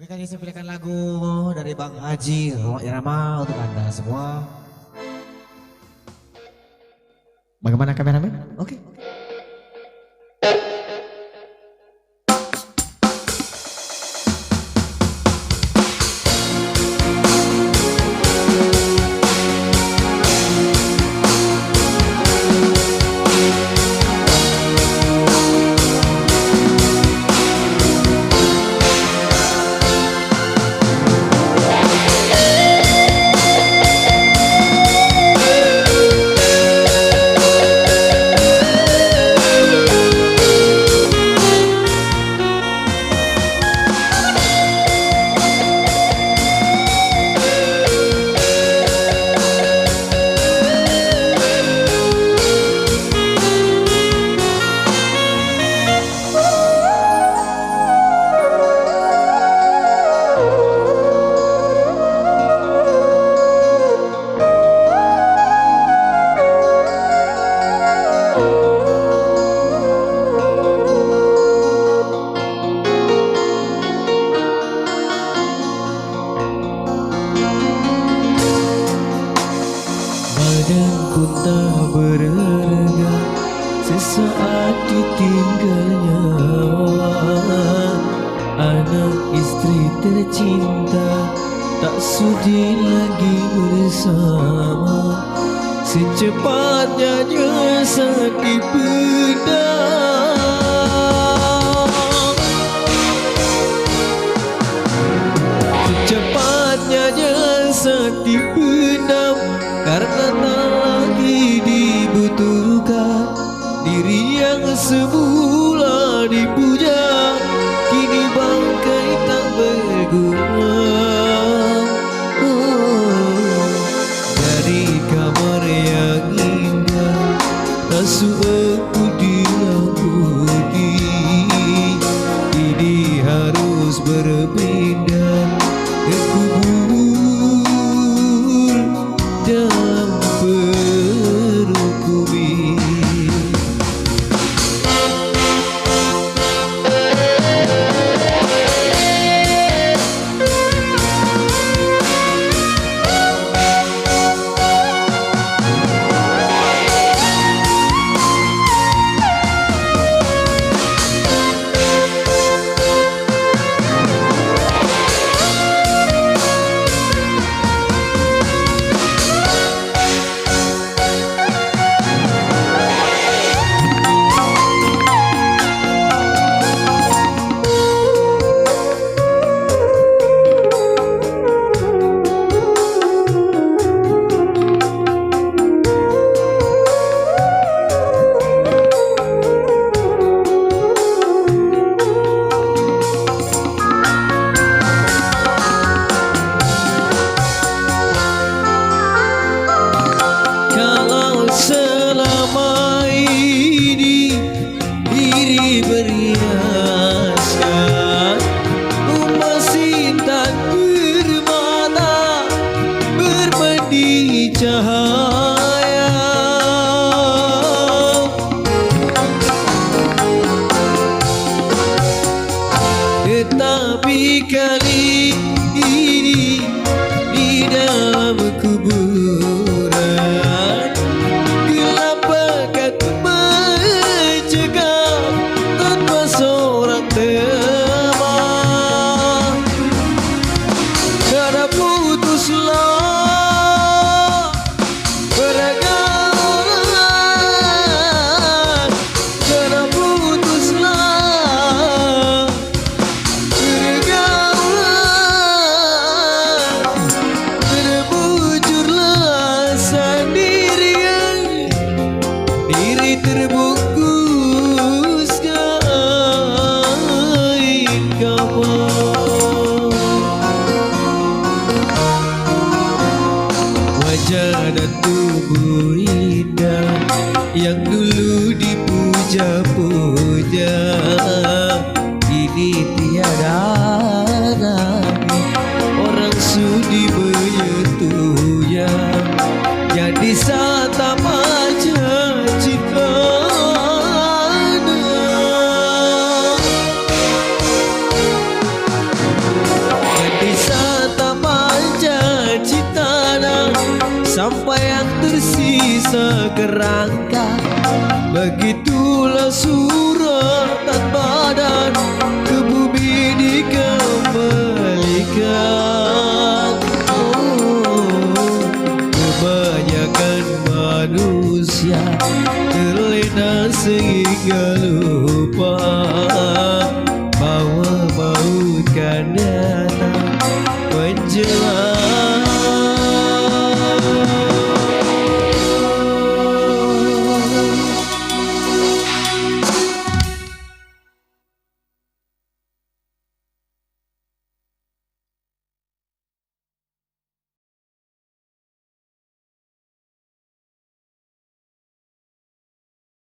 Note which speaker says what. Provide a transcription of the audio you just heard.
Speaker 1: Oke, kali saya pilihkan lagu dari Bang Haji Roma Irama untuk Anda semua. Bagaimana kameramen? Oke.
Speaker 2: Badanku tak berharga sesaat ditinggalnya anak istri tercinta tak sudi lagi bersama. Secepatnya jasad dipendam, secepatnya jasad dipendam, karena tak lagi dibutuhkan. Diri yang semula dipuja kini bangkai tak berguna. Dari kamar yang indah rasu aku dilamputi, kini harus berpindah ke kubur dalam perut bumi. Selama ini diri berhiaskan, masih tak bermata bermandi cahaya. Tetapi kali ini di dalam kuburan gelap pekat mencekam tanpa seorang teman. Karena putuslah pergaulan, karena putuslah pergaulan, terbujurlah sendirian, diri terbungkus kain kafan. Wajah dan tubuh indah yang dulu dipuja-puja kini tiada lagi orang sudi menyentuhnya. Jadi sata aja cinta. sampai yang tersisa kerangka. Begitulah